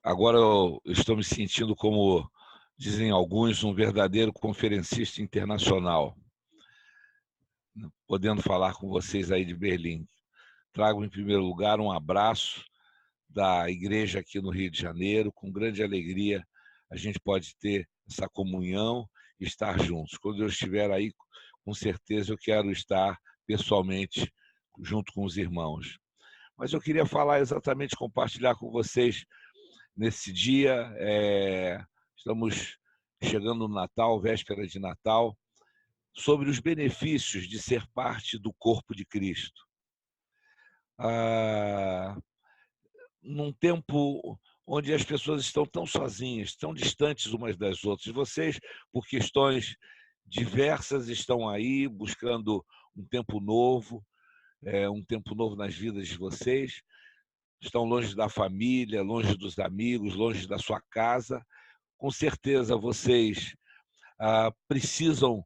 Agora eu estou me sentindo, como dizem alguns, um verdadeiro conferencista internacional, podendo falar com vocês aí de Berlim. Trago, em primeiro lugar, um abraço da igreja aqui no Rio de Janeiro. Com grande alegria, a gente pode ter essa comunhão e estar juntos. Quando eu estiver aí, com certeza eu quero estar pessoalmente junto com os irmãos. Mas eu queria falar exatamente, compartilhar com vocês nesse dia. Estamos chegando no Natal, véspera de Natal, sobre os benefícios de ser parte do corpo de Cristo. Num tempo onde as pessoas estão tão sozinhas, tão distantes umas das outras. Vocês, por questões diversas, estão aí buscando um tempo novo nas vidas de vocês. Estão longe da família, longe dos amigos, longe da sua casa. Com certeza vocês precisam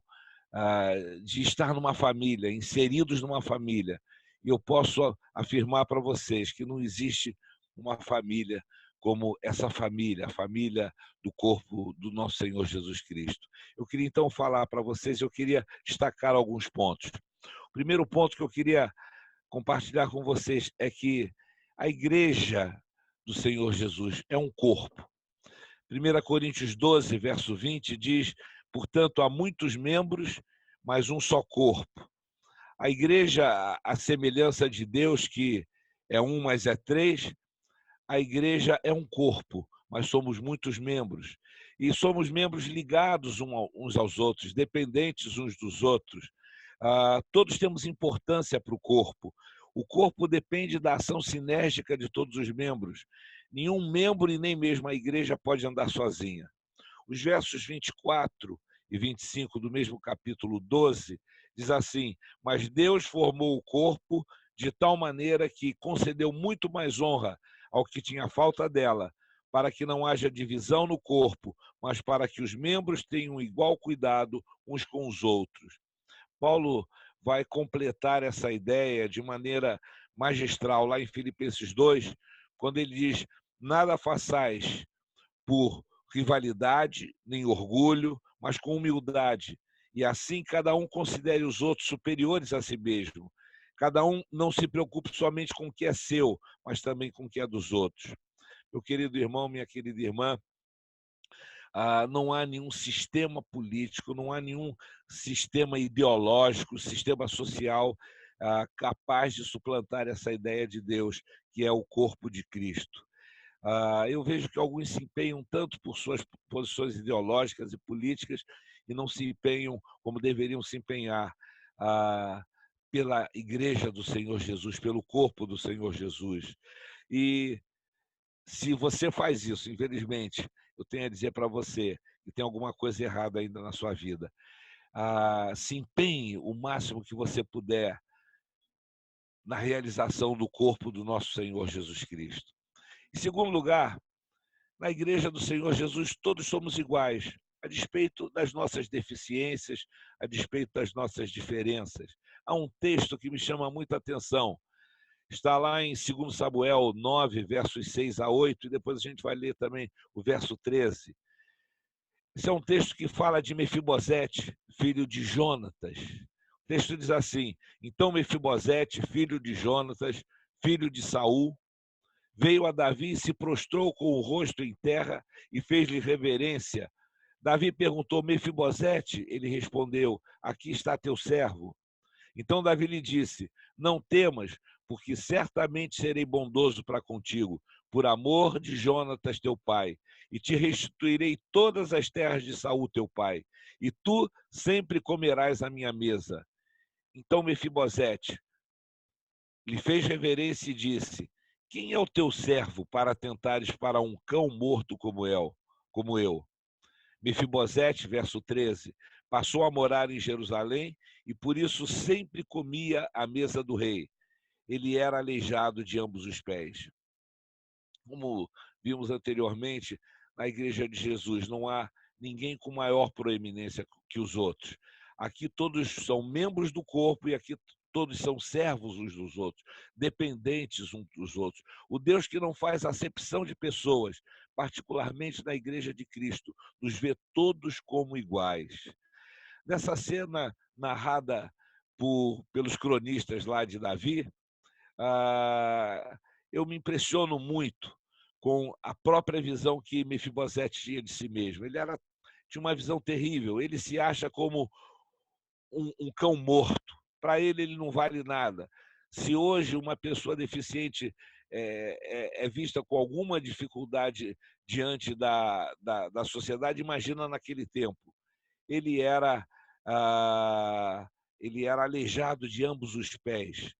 de estar numa família, inseridos numa família. E eu posso afirmar para vocês que não existe uma família como essa família, a família do corpo do nosso Senhor Jesus Cristo. Eu queria então falar para vocês, eu queria destacar alguns pontos. O primeiro ponto que eu queria compartilhar com vocês é que a igreja do Senhor Jesus é um corpo. 1 Coríntios 12, verso 20, diz: portanto, há muitos membros, mas um só corpo. A igreja, a semelhança de Deus, que é um, mas é três, a igreja é um corpo, mas somos muitos membros. E somos membros ligados uns aos outros, dependentes uns dos outros. Todos temos importância para o corpo. O corpo depende da ação sinérgica de todos os membros. Nenhum membro e nem mesmo a igreja pode andar sozinha. Os versos 24 e 25 do mesmo capítulo 12 diz assim: mas Deus formou o corpo de tal maneira que concedeu muito mais honra ao que tinha falta dela, para que não haja divisão no corpo, mas para que os membros tenham igual cuidado uns com os outros. Paulo vai completar essa ideia de maneira magistral lá em Filipenses 2, quando ele diz: nada façais por rivalidade nem orgulho, mas com humildade. E assim cada um considere os outros superiores a si mesmo. Cada um não se preocupe somente com o que é seu, mas também com o que é dos outros. Meu querido irmão, minha querida irmã, não há nenhum sistema político, não há nenhum sistema ideológico, sistema social capaz de suplantar essa ideia de Deus, que é o corpo de Cristo. Eu vejo que alguns se empenham tanto por suas posições ideológicas e políticas e não se empenham como deveriam se empenhar pela igreja do Senhor Jesus, pelo corpo do Senhor Jesus. E se você faz isso, infelizmente, eu tenho a dizer para você que tem alguma coisa errada ainda na sua vida. Se empenhe o máximo que você puder na realização do corpo do nosso Senhor Jesus Cristo. Em segundo lugar, na igreja do Senhor Jesus, todos somos iguais, a despeito das nossas deficiências, a despeito das nossas diferenças. Há um texto que me chama muita atenção. Está lá em 2 Samuel 9, versos 6 a 8, e depois a gente vai ler também o verso 13. Esse é um texto que fala de Mefibosete, filho de Jonatas. O texto diz assim: então Mefibosete, filho de Jonatas, filho de Saul, veio a Davi e se prostrou com o rosto em terra e fez-lhe reverência. Davi perguntou: Mefibosete? Ele respondeu: aqui está teu servo. Então Davi lhe disse: não temas, porque certamente serei bondoso para contigo, por amor de Jonatas teu pai, e te restituirei todas as terras de Saul teu pai, e tu sempre comerás à minha mesa. Então Mefibosete lhe fez reverência e disse: quem é o teu servo para atentares para um cão morto como eu? Mefibosete, verso 13, passou a morar em Jerusalém e por isso sempre comia à mesa do rei. Ele era aleijado de ambos os pés. Como vimos anteriormente, na igreja de Jesus não há ninguém com maior proeminência que os outros. Aqui todos são membros do corpo e aqui todos são servos uns dos outros, dependentes uns dos outros. O Deus que não faz acepção de pessoas, particularmente na Igreja de Cristo, nos vê todos como iguais. Nessa cena narrada pelos cronistas lá de Davi, eu me impressiono muito com a própria visão que Mefibosete tinha de si mesmo. Tinha uma visão terrível, ele se acha como um cão morto. Para ele não vale nada. Se hoje uma pessoa deficiente é vista com alguma dificuldade diante da sociedade, imagina naquele tempo. Ele era aleijado de ambos os pés.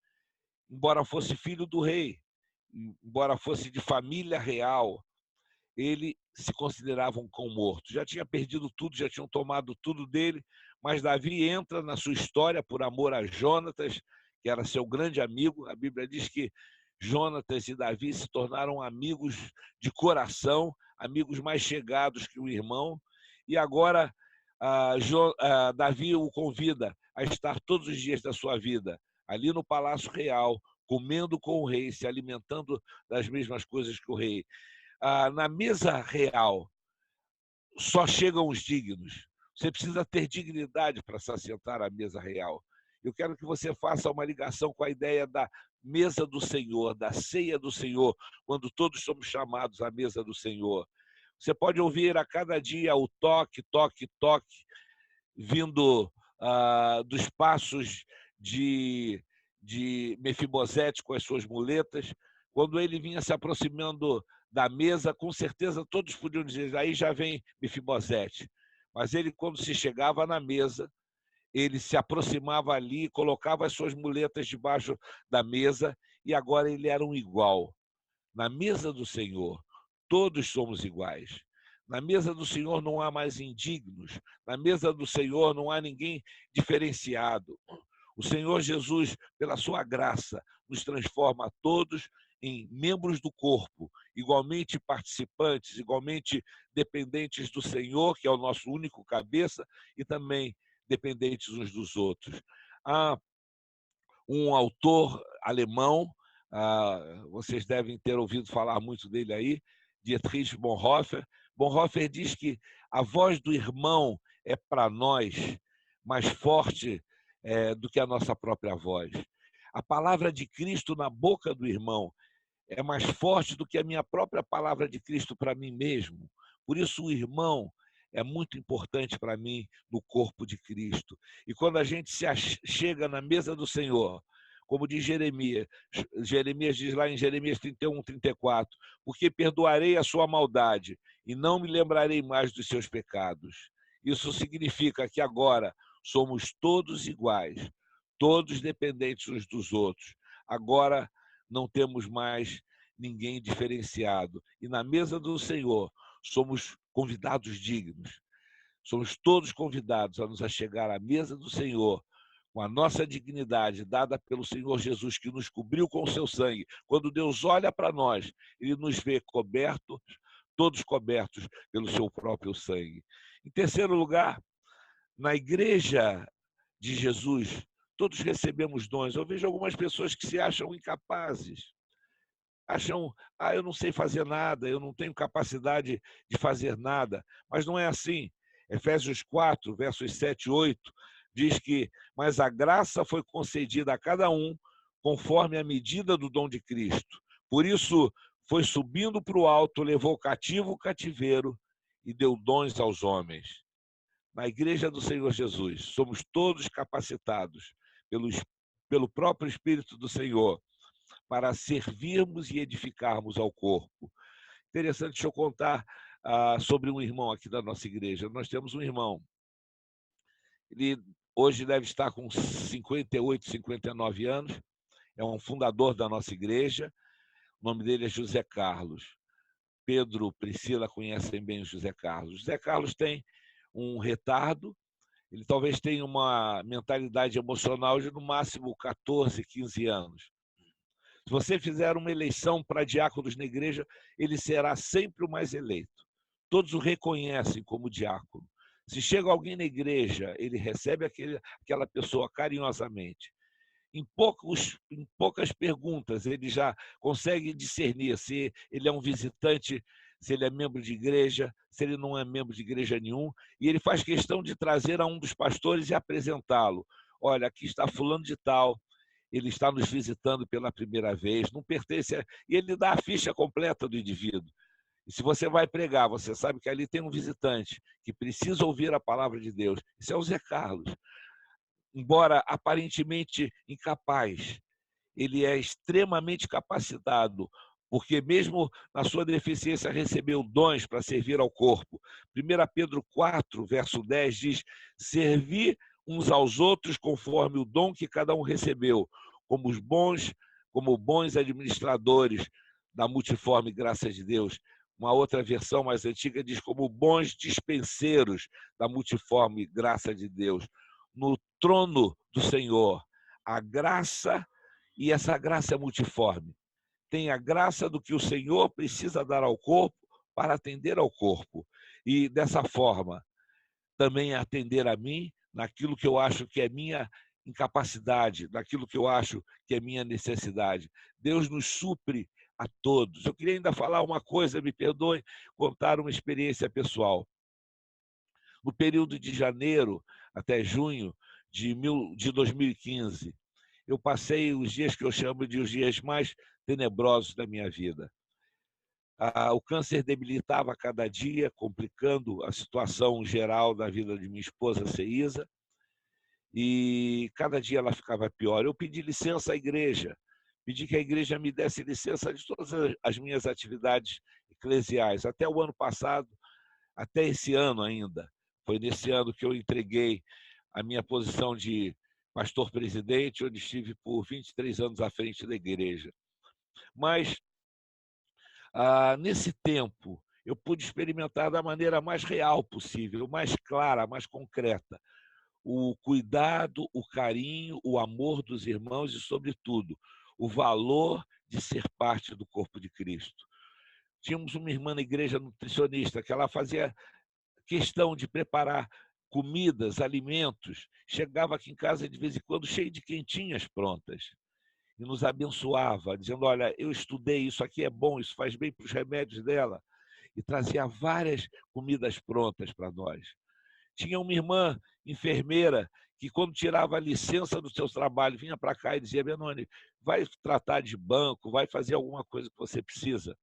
Embora fosse filho do rei, embora fosse de família real, ele se considerava um cão morto. Já tinha perdido tudo, já tinham tomado tudo dele, mas Davi entra na sua história por amor a Jonatas, que era seu grande amigo. A Bíblia diz que Jonatas e Davi se tornaram amigos de coração, amigos mais chegados que o irmão. E agora Davi o convida a estar todos os dias da sua vida ali no Palácio Real, comendo com o rei, se alimentando das mesmas coisas que o rei. Na mesa real só chegam os dignos. Você precisa ter dignidade para se assentar à mesa real. Eu quero que você faça uma ligação com a ideia da mesa do Senhor, da ceia do Senhor, quando todos somos chamados à mesa do Senhor. Você pode ouvir a cada dia o toque, toque, toque, vindo dos passos de Mefibosete com as suas muletas. Quando ele vinha se aproximando da mesa, com certeza todos podiam dizer, aí já vem Mefibosete. Mas ele, quando se chegava na mesa, ele se aproximava ali, colocava as suas muletas debaixo da mesa, e agora ele era um igual. Na mesa do Senhor, todos somos iguais. Na mesa do Senhor não há mais indignos. Na mesa do Senhor não há ninguém diferenciado. O Senhor Jesus, pela sua graça, nos transforma a todos em membros do corpo, igualmente participantes, igualmente dependentes do Senhor, que é o nosso único cabeça, e também dependentes uns dos outros. Há um autor alemão, vocês devem ter ouvido falar muito dele aí, Dietrich Bonhoeffer. Bonhoeffer diz que a voz do irmão é para nós mais forte do que a nossa própria voz. A palavra de Cristo na boca do irmão é mais forte do que a minha própria palavra de Cristo para mim mesmo. Por isso o irmão é muito importante para mim no corpo de Cristo. E quando a gente chega na mesa do Senhor, como diz Jeremias diz lá em Jeremias 31, 34, porque perdoarei a sua maldade e não me lembrarei mais dos seus pecados. Isso significa que agora somos todos iguais, todos dependentes uns dos outros. Agora não temos mais ninguém diferenciado. E na mesa do Senhor somos convidados dignos. Somos todos convidados a nos achegar à mesa do Senhor com a nossa dignidade dada pelo Senhor Jesus, que nos cobriu com o seu sangue. Quando Deus olha para nós, ele nos vê cobertos, todos cobertos pelo seu próprio sangue. Em terceiro lugar, na igreja de Jesus, todos recebemos dons. Eu vejo algumas pessoas que se acham incapazes, acham, eu não sei fazer nada, eu não tenho capacidade de fazer nada. Mas não é assim. Efésios 4, versos 7 e 8, diz que, mas a graça foi concedida a cada um conforme a medida do dom de Cristo. Por isso, foi subindo para o alto, levou cativo o cativeiro e deu dons aos homens. Na igreja do Senhor Jesus, somos todos capacitados pelo próprio Espírito do Senhor para servirmos e edificarmos ao corpo. Interessante, deixa eu contar sobre um irmão aqui da nossa igreja. Nós temos um irmão, ele hoje deve estar com 58, 59 anos, é um fundador da nossa igreja, o nome dele é José Carlos. Pedro, Priscila conhecem bem o José Carlos. José Carlos tem um retardo, ele talvez tenha uma mentalidade emocional de no máximo 14, 15 anos. Se você fizer uma eleição para diáconos na igreja, ele será sempre o mais eleito. Todos o reconhecem como diácono. Se chega alguém na igreja, ele recebe aquela pessoa carinhosamente. Em poucas perguntas, ele já consegue discernir se ele é um visitante, se ele é membro de igreja, se ele não é membro de igreja nenhum, e ele faz questão de trazer a um dos pastores e apresentá-lo. Olha, aqui está fulano de tal, ele está nos visitando pela primeira vez, não pertence a... E ele dá a ficha completa do indivíduo. E se você vai pregar, você sabe que ali tem um visitante que precisa ouvir a palavra de Deus. Isso é o Zé Carlos. Embora aparentemente incapaz, ele é extremamente capacitado, porque mesmo na sua deficiência recebeu dons para servir ao corpo. 1 Pedro 4, verso 10 diz: servir uns aos outros conforme o dom que cada um recebeu, como bons administradores da multiforme graça de Deus. Uma outra versão mais antiga diz como bons dispenseiros da multiforme graça de Deus. No trono do Senhor, a graça, e essa graça é multiforme. Tem a graça do que o Senhor precisa dar ao corpo para atender ao corpo. E dessa forma, também atender a mim naquilo que eu acho que é minha incapacidade, naquilo que eu acho que é minha necessidade. Deus nos supre a todos. Eu queria ainda falar uma coisa, me perdoe, contar uma experiência pessoal. No período de janeiro até junho de 2015, eu passei os dias que eu chamo de os dias mais tenebrosos da minha vida. O câncer debilitava a cada dia, complicando a situação geral da vida de minha esposa, Ceísa, e cada dia ela ficava pior. Eu pedi licença à igreja, pedi que a igreja me desse licença de todas as minhas atividades eclesiais. Até o ano passado, até esse ano ainda, foi nesse ano que eu entreguei a minha posição de pastor-presidente, onde estive por 23 anos à frente da igreja. Mas, nesse tempo, eu pude experimentar da maneira mais real possível, mais clara, mais concreta, o cuidado, o carinho, o amor dos irmãos e, sobretudo, o valor de ser parte do corpo de Cristo. Tínhamos uma irmã na igreja nutricionista que ela fazia questão de preparar comidas, alimentos, chegava aqui em casa de vez em quando cheio de quentinhas prontas e nos abençoava, dizendo: olha, eu estudei, isso aqui é bom, isso faz bem para os remédios dela, e trazia várias comidas prontas para nós. Tinha uma irmã enfermeira que, quando tirava a licença do seu trabalho, vinha para cá e dizia: Benoni, vai tratar de banco, vai fazer alguma coisa que você precisa,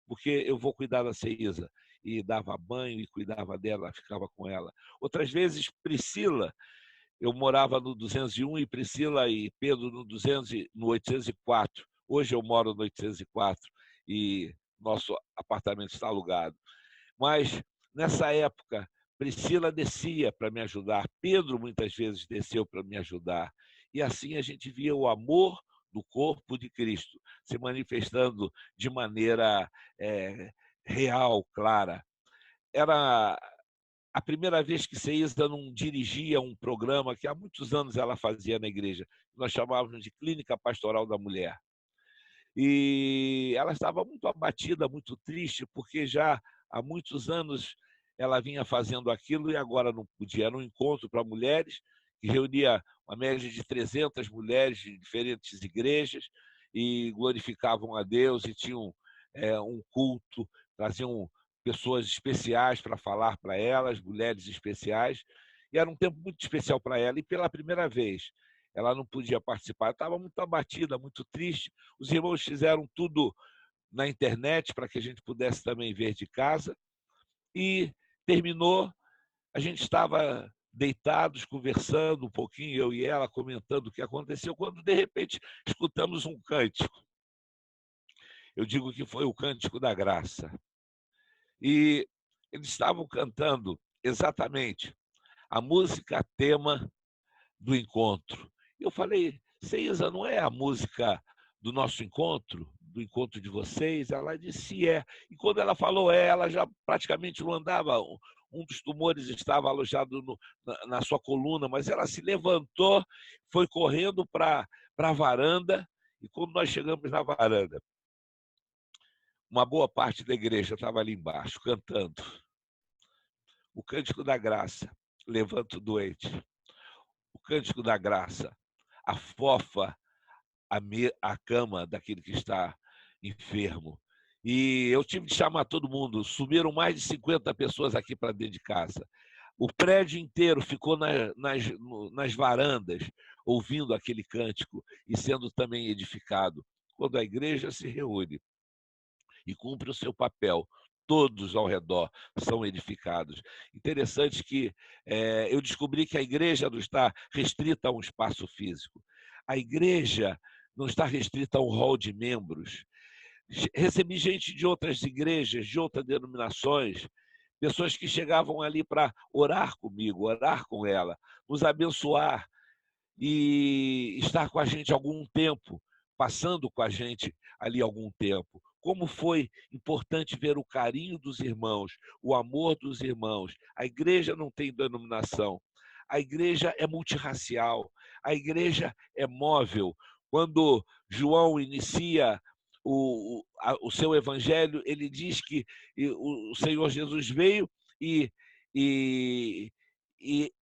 porque eu vou cuidar da Ceísa. E dava banho e cuidava dela, ficava com ela. Outras vezes, Priscila, eu morava no 201 e Priscila e Pedro no 804. Hoje eu moro no 804 e nosso apartamento está alugado. Mas, nessa época, Priscila descia para me ajudar, Pedro muitas vezes desceu para me ajudar. E assim a gente via o amor do corpo de Cristo se manifestando de maneira real, clara. Era a primeira vez que Ceísa não dirigia um programa que há muitos anos ela fazia na igreja. Nós chamávamos de Clínica Pastoral da Mulher. E ela estava muito abatida, muito triste, porque já há muitos anos ela vinha fazendo aquilo e agora não podia. Era um encontro para mulheres, que reunia uma média de 300 mulheres de diferentes igrejas e glorificavam a Deus e tinham um culto, traziam pessoas especiais para falar para elas, mulheres especiais, e era um tempo muito especial para ela. E pela primeira vez ela não podia participar, estava muito abatida, muito triste. Os irmãos fizeram tudo na internet para que a gente pudesse também ver de casa. E terminou, a gente estava deitados, conversando um pouquinho, eu e ela, comentando o que aconteceu, quando, de repente, escutamos um cântico. Eu digo que foi o Cântico da Graça. E eles estavam cantando exatamente a música tema do encontro. Eu falei: Ceísa, não é a música do nosso encontro, do encontro de vocês? Ela disse: é. E quando ela falou ela já praticamente não andava. Um dos tumores estava alojado na sua coluna, mas ela se levantou, foi correndo para a varanda, e quando nós chegamos na varanda, uma boa parte da igreja estava ali embaixo, cantando o Cântico da Graça, levanta o doente. O Cântico da Graça afofa a cama daquele que está enfermo. E eu tive de chamar todo mundo. Subiram mais de 50 pessoas aqui para dentro de casa. O prédio inteiro ficou nas varandas, ouvindo aquele cântico e sendo também edificado. Quando a igreja se reúne e cumpre o seu papel, todos ao redor são edificados. Interessante que eu descobri que a igreja não está restrita a um espaço físico. A igreja não está restrita a um hall de membros. Recebi gente de outras igrejas, de outras denominações, pessoas que chegavam ali para orar comigo, orar com ela, nos abençoar e estar com a gente algum tempo, passando com a gente ali algum tempo. Como foi importante ver o carinho dos irmãos, o amor dos irmãos. A igreja não tem denominação. A igreja é multirracial. A igreja é móvel. Quando João inicia o seu evangelho, ele diz que o Senhor Jesus veio e, e, e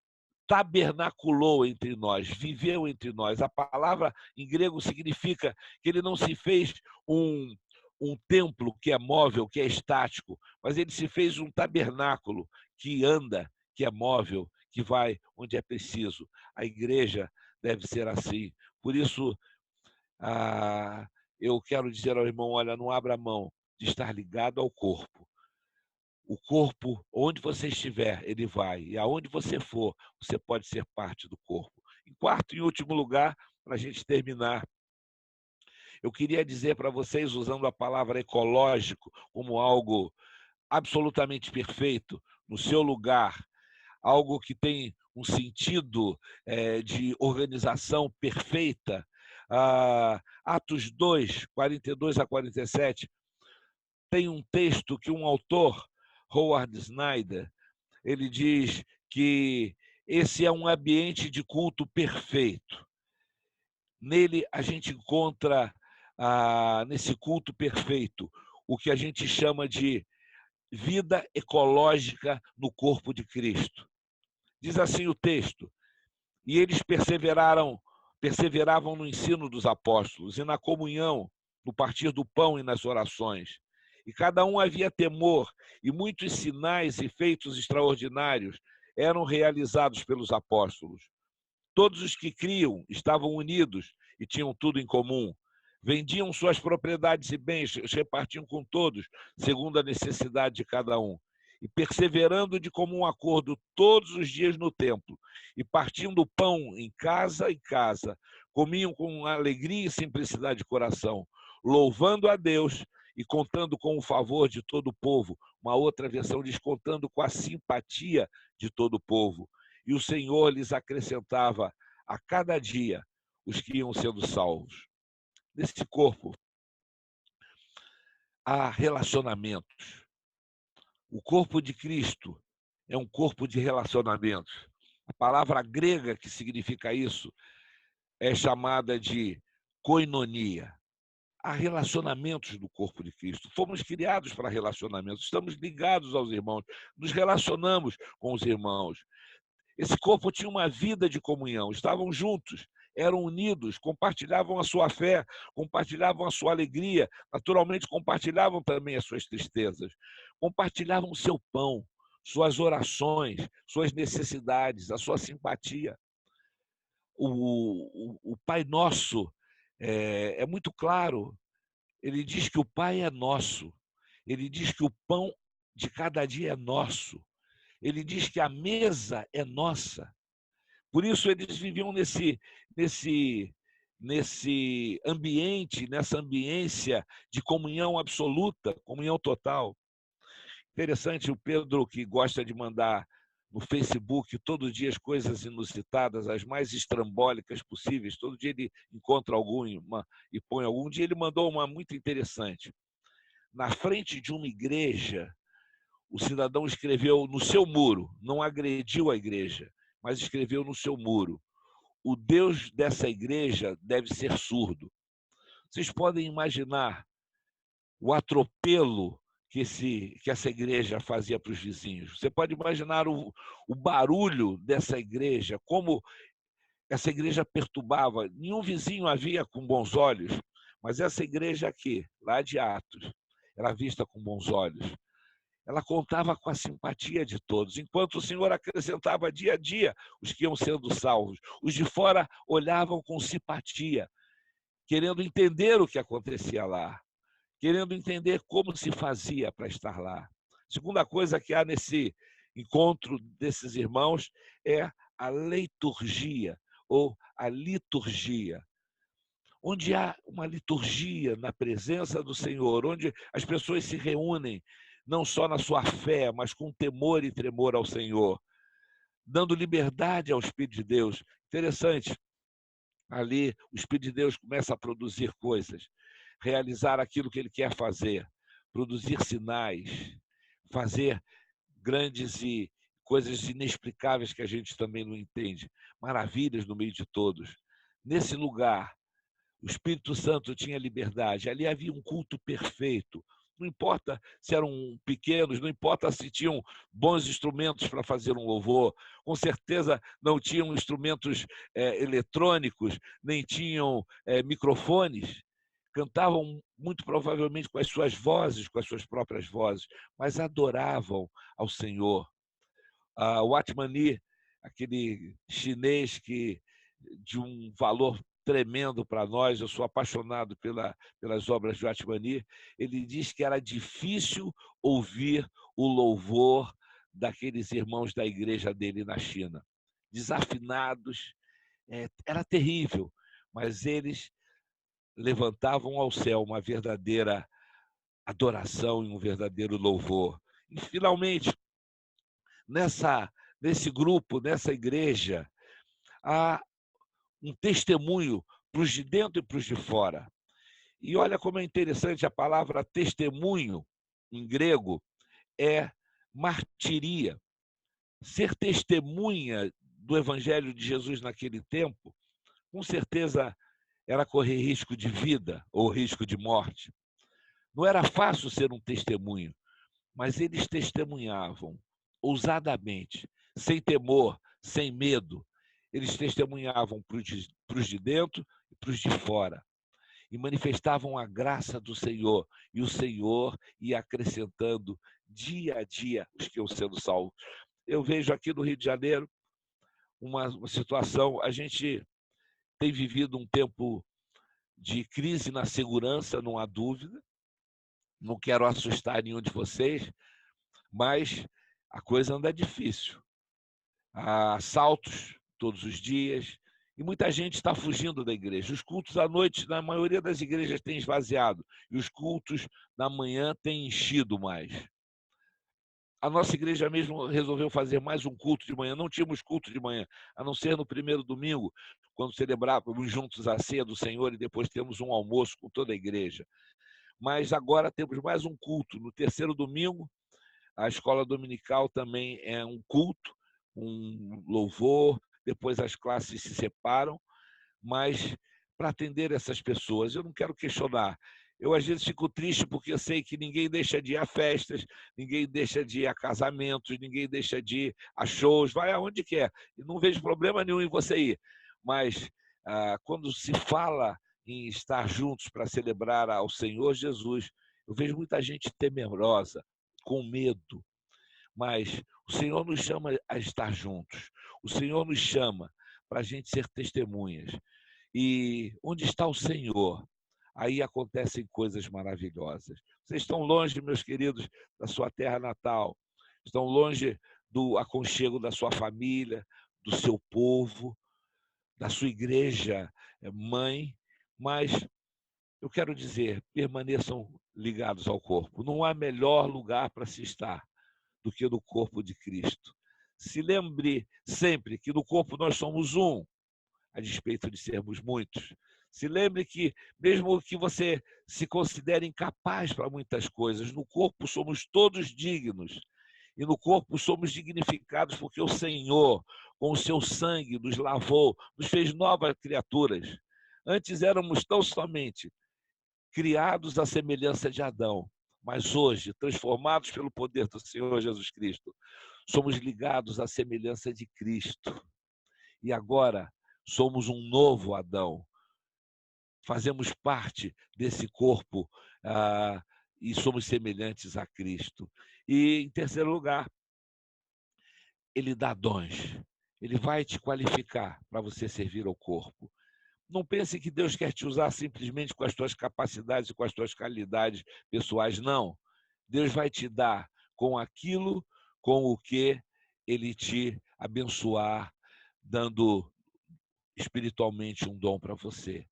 tabernaculou entre nós, viveu entre nós. A palavra em grego significa que ele não se fez um templo que é móvel, que é estático, mas ele se fez um tabernáculo que anda, que é móvel, que vai onde é preciso. A igreja deve ser assim. Por isso, eu quero dizer ao irmão, olha, não abra mão de estar ligado ao corpo. O corpo, onde você estiver, ele vai. E aonde você for, você pode ser parte do corpo. Em quarto e último lugar, para a gente terminar, eu queria dizer para vocês, usando a palavra ecológico como algo absolutamente perfeito, no seu lugar, algo que tem um sentido de organização perfeita. Atos 2, 42 a 47, tem um texto que um autor, Howard Snyder, ele diz que esse é um ambiente de culto perfeito. Nele a gente encontra, nesse culto perfeito, o que a gente chama de vida ecológica no corpo de Cristo. Diz assim o texto: e eles perseveravam no ensino dos apóstolos e na comunhão, no partir do pão e nas orações. E cada um havia temor, e muitos sinais e feitos extraordinários eram realizados pelos apóstolos. Todos os que criam estavam unidos e tinham tudo em comum. Vendiam suas propriedades e bens, repartiam com todos, segundo a necessidade de cada um. E perseverando de comum acordo todos os dias no templo, e partindo o pão em casa, comiam com alegria e simplicidade de coração, louvando a Deus e contando com o favor de todo o povo. Uma outra versão diz, contando com a simpatia de todo o povo. E o Senhor lhes acrescentava a cada dia os que iam sendo salvos. Nesse corpo há relacionamentos. O corpo de Cristo é um corpo de relacionamentos. A palavra grega que significa isso é chamada de koinonia. Há relacionamentos do corpo de Cristo. Fomos criados para relacionamentos, estamos ligados aos irmãos, nos relacionamos com os irmãos. Esse corpo tinha uma vida de comunhão, estavam juntos, eram unidos, compartilhavam a sua fé, compartilhavam a sua alegria, naturalmente compartilhavam também as suas tristezas, compartilhavam o seu pão, suas orações, suas necessidades, a sua simpatia. O Pai Nosso é muito claro, ele diz que o Pai é nosso, ele diz que o pão de cada dia é nosso, ele diz que a mesa é nossa. Por isso eles viviam nesse ambiente, nessa ambiência de comunhão absoluta, comunhão total. Interessante, o Pedro, que gosta de mandar no Facebook todo dia as coisas inusitadas, as mais estrambólicas possíveis, todo dia ele encontra alguma e põe algum. Um dia ele mandou uma muito interessante. Na frente de uma igreja, o cidadão escreveu no seu muro, não agrediu a igreja, mas escreveu no seu muro: o Deus dessa igreja deve ser surdo. Vocês podem imaginar o atropelo que essa igreja fazia para os vizinhos. Você pode imaginar o barulho dessa igreja, como essa igreja perturbava. Nenhum vizinho havia com bons olhos, mas essa igreja aqui, lá de Atos, era vista com bons olhos. Ela contava com a simpatia de todos, enquanto o Senhor acrescentava dia a dia os que iam sendo salvos. Os de fora olhavam com simpatia, querendo entender o que acontecia lá, querendo entender como se fazia para estar lá. Segunda coisa que há nesse encontro desses irmãos é a leiturgia, ou a liturgia. Onde há uma liturgia na presença do Senhor, onde as pessoas se reúnem, não só na sua fé, mas com temor e tremor ao Senhor, dando liberdade ao Espírito de Deus. Interessante, ali o Espírito de Deus começa a produzir coisas, realizar aquilo que ele quer fazer, produzir sinais, fazer grandes e coisas inexplicáveis que a gente também não entende, maravilhas no meio de todos. Nesse lugar, o Espírito Santo tinha liberdade, ali havia um culto perfeito. Não importa se eram pequenos, não importa se tinham bons instrumentos para fazer um louvor, com certeza não tinham instrumentos eletrônicos, nem tinham microfones. Cantavam muito provavelmente com as suas vozes, com as suas próprias vozes, mas adoravam ao Senhor. O Watmani, aquele chinês que de um valor tremendo para nós, eu sou apaixonado pelas obras de Watmani, ele diz que era difícil ouvir o louvor daqueles irmãos da igreja dele na China. Desafinados, era terrível, mas eles levantavam ao céu uma verdadeira adoração e um verdadeiro louvor. E, finalmente, nesse grupo, nessa igreja, há um testemunho para os de dentro e para os de fora. E olha como é interessante, a palavra testemunho, em grego, é martiria. Ser testemunha do Evangelho de Jesus naquele tempo, com certeza era correr risco de vida ou risco de morte. Não era fácil ser um testemunho, mas eles testemunhavam ousadamente, sem temor, sem medo. Eles testemunhavam para os de dentro e para os de fora. E manifestavam a graça do Senhor. E o Senhor ia acrescentando dia a dia os que iam sendo salvos. Eu vejo aqui no Rio de Janeiro uma situação, a gente tem vivido um tempo de crise na segurança, não há dúvida. Não quero assustar nenhum de vocês, mas a coisa anda difícil. Há assaltos todos os dias e muita gente está fugindo da igreja. Os cultos à noite, na maioria das igrejas, têm esvaziado e os cultos da manhã têm enchido mais. A nossa igreja mesmo resolveu fazer mais um culto de manhã. Não tínhamos culto de manhã, a não ser no primeiro domingo, quando celebrávamos juntos a ceia do Senhor e depois temos um almoço com toda a igreja. Mas agora temos mais um culto. No terceiro domingo, a escola dominical também é um culto, um louvor, depois as classes se separam, mas para atender essas pessoas, eu não quero questionar. Eu, às vezes, fico triste porque eu sei que ninguém deixa de ir a festas, ninguém deixa de ir a casamentos, ninguém deixa de ir a shows, vai aonde quer. E não vejo problema nenhum em você ir. Mas, quando se fala em estar juntos para celebrar ao Senhor Jesus, eu vejo muita gente temerosa, com medo. Mas o Senhor nos chama a estar juntos. O Senhor nos chama para a gente ser testemunhas. E onde está o Senhor, aí acontecem coisas maravilhosas. Vocês estão longe, meus queridos, da sua terra natal. Estão longe do aconchego da sua família, do seu povo, da sua igreja mãe, mas eu quero dizer, permaneçam ligados ao corpo. Não há melhor lugar para se estar do que no corpo de Cristo. Se lembre sempre que no corpo nós somos um, a despeito de sermos muitos. Se lembre que, mesmo que você se considere incapaz para muitas coisas, no corpo somos todos dignos. E no corpo somos dignificados porque o Senhor, com o seu sangue, nos lavou, nos fez novas criaturas. Antes éramos tão somente criados à semelhança de Adão, mas hoje, transformados pelo poder do Senhor Jesus Cristo, somos ligados à semelhança de Cristo. E agora somos um novo Adão. Fazemos parte desse corpo e somos semelhantes a Cristo. E, em terceiro lugar, ele dá dons. Ele vai te qualificar para você servir ao corpo. Não pense que Deus quer te usar simplesmente com as tuas capacidades e com as tuas qualidades pessoais, não. Deus vai te dar com aquilo com o que Ele te abençoar, dando espiritualmente um dom para você.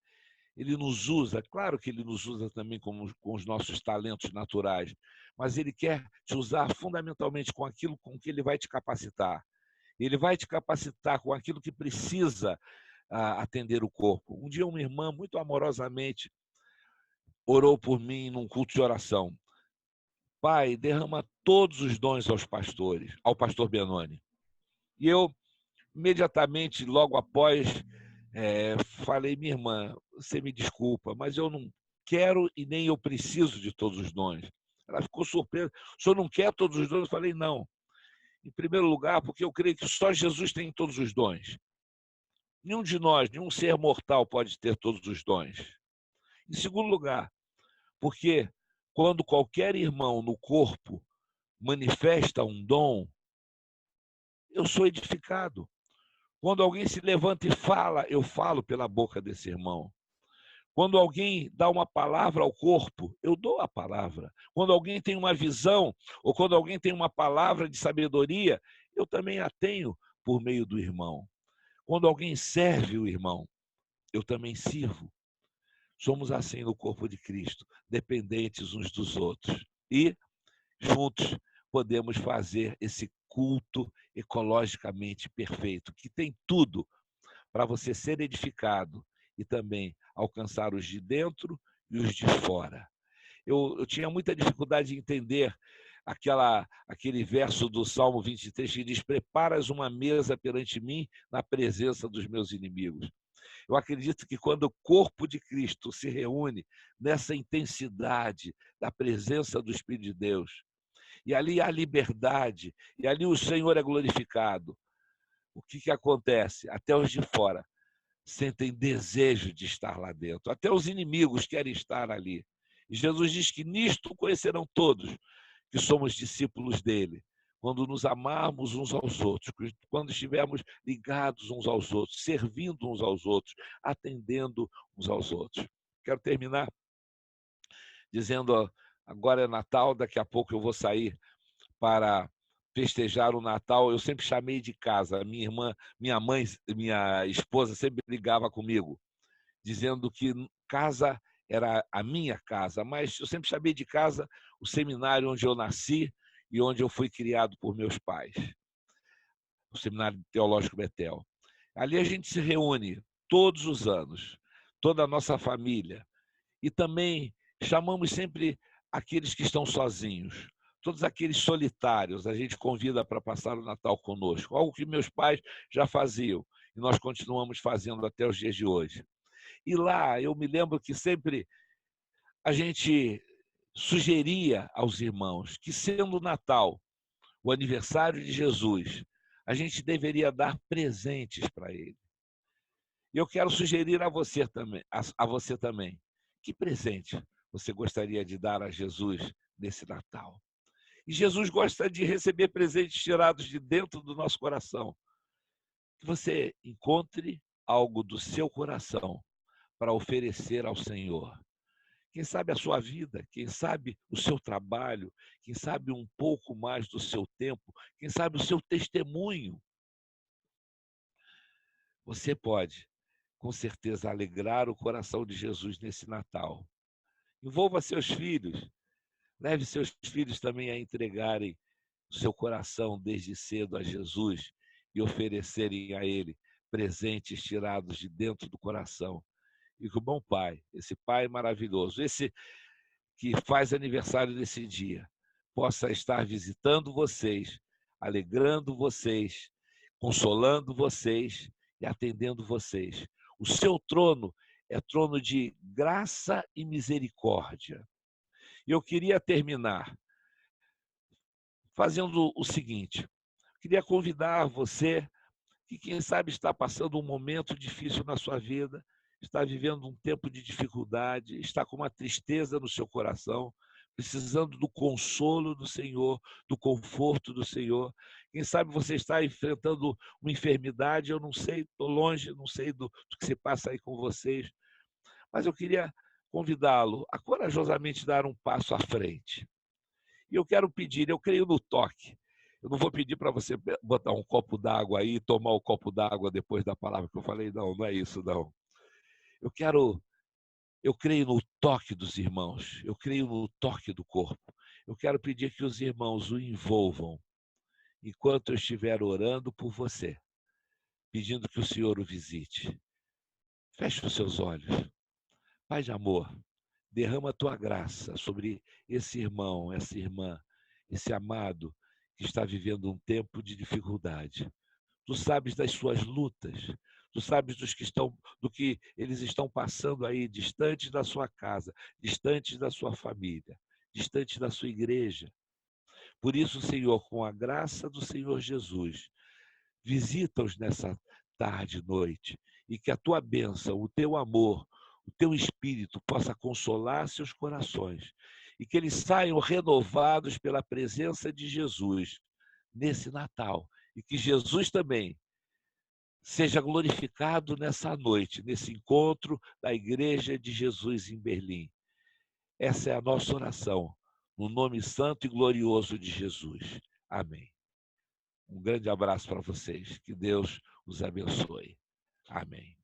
Ele nos usa, claro que Ele nos usa também com os nossos talentos naturais, mas Ele quer te usar fundamentalmente com aquilo com que Ele vai te capacitar. Ele vai te capacitar com aquilo que precisa atender o corpo. Um dia uma irmã, muito amorosamente, orou por mim num culto de oração. Pai, derrama todos os dons aos pastores, ao pastor Benoni. E eu, imediatamente, logo após, falei, minha irmã, você me desculpa, mas eu não quero e nem eu preciso de todos os dons. Ela ficou surpresa. O senhor não quer todos os dons? Eu falei, não. Em primeiro lugar, porque eu creio que só Jesus tem todos os dons. Nenhum de nós, nenhum ser mortal pode ter todos os dons. Em segundo lugar, porque quando qualquer irmão no corpo manifesta um dom, eu sou edificado. Quando alguém se levanta e fala, eu falo pela boca desse irmão. Quando alguém dá uma palavra ao corpo, eu dou a palavra. Quando alguém tem uma visão, ou quando alguém tem uma palavra de sabedoria, eu também a tenho por meio do irmão. Quando alguém serve o irmão, eu também sirvo. Somos assim no corpo de Cristo, dependentes uns dos outros. E juntos podemos fazer esse culto ecologicamente perfeito, que tem tudo para você ser edificado e também alcançar os de dentro e os de fora. Eu tinha muita dificuldade de entender aquele verso do Salmo 23 que diz: preparas uma mesa perante mim na presença dos meus inimigos. Eu acredito que quando o corpo de Cristo se reúne nessa intensidade da presença do Espírito de Deus, e ali há liberdade, e ali o Senhor é glorificado, o que acontece? Até os de fora sentem desejo de estar lá dentro, até os inimigos querem estar ali. E Jesus diz que nisto conhecerão todos que somos discípulos dele, quando nos amarmos uns aos outros, quando estivermos ligados uns aos outros, servindo uns aos outros, atendendo uns aos outros. Quero terminar dizendo, agora é Natal, daqui a pouco eu vou sair para festejar o Natal. Eu sempre chamei de casa. Minha irmã, minha mãe, minha esposa sempre brigava comigo, dizendo que casa era a minha casa, mas eu sempre chamei de casa o seminário onde eu nasci e onde eu fui criado por meus pais, o Seminário Teológico Betel. Ali a gente se reúne todos os anos, toda a nossa família, e também chamamos sempre aqueles que estão sozinhos, todos aqueles solitários, a gente convida para passar o Natal conosco, algo que meus pais já faziam e nós continuamos fazendo até os dias de hoje. E lá eu me lembro que sempre a gente sugeria aos irmãos que, sendo o Natal, o aniversário de Jesus, a gente deveria dar presentes para ele. E eu quero sugerir a você também, que presente você gostaria de dar a Jesus nesse Natal? E Jesus gosta de receber presentes tirados de dentro do nosso coração. Que você encontre algo do seu coração para oferecer ao Senhor. Quem sabe a sua vida, quem sabe o seu trabalho, quem sabe um pouco mais do seu tempo, quem sabe o seu testemunho. Você pode, com certeza, alegrar o coração de Jesus nesse Natal. Envolva seus filhos, leve seus filhos também a entregarem o seu coração desde cedo a Jesus e oferecerem a Ele presentes tirados de dentro do coração. E que o bom Pai, esse Pai maravilhoso, esse que faz aniversário nesse dia, possa estar visitando vocês, alegrando vocês, consolando vocês e atendendo vocês. O seu trono é trono de graça e misericórdia. E eu queria terminar fazendo o seguinte: queria convidar você que, quem sabe, está passando um momento difícil na sua vida, está vivendo um tempo de dificuldade, está com uma tristeza no seu coração, precisando do consolo do Senhor, do conforto do Senhor. Quem sabe você está enfrentando uma enfermidade, eu não sei, estou longe, não sei do que se passa aí com vocês, mas eu queria convidá-lo a corajosamente dar um passo à frente. E eu quero pedir, eu creio no toque. Eu não vou pedir para você botar um copo d'água aí, tomar o copo d'água depois da palavra que eu falei, não, não é isso, não. Eu creio no toque dos irmãos, eu creio no toque do corpo. Eu quero pedir que os irmãos o envolvam enquanto eu estiver orando por você, pedindo que o Senhor o visite. Feche os seus olhos. Pai de amor, derrama a tua graça sobre esse irmão, essa irmã, esse amado que está vivendo um tempo de dificuldade. Tu sabes das suas lutas, tu sabes do que eles estão passando aí, distantes da sua casa, distantes da sua família, distantes da sua igreja. Por isso, Senhor, com a graça do Senhor Jesus, visita-os nessa tarde e noite, e que a tua bênção, o teu amor, o teu espírito possa consolar seus corações, e que eles saiam renovados pela presença de Jesus nesse Natal, e que Jesus também seja glorificado nessa noite, nesse encontro da Igreja de Jesus em Berlim. Essa é a nossa oração, no nome santo e glorioso de Jesus. Amém. Um grande abraço para vocês. Que Deus os abençoe. Amém.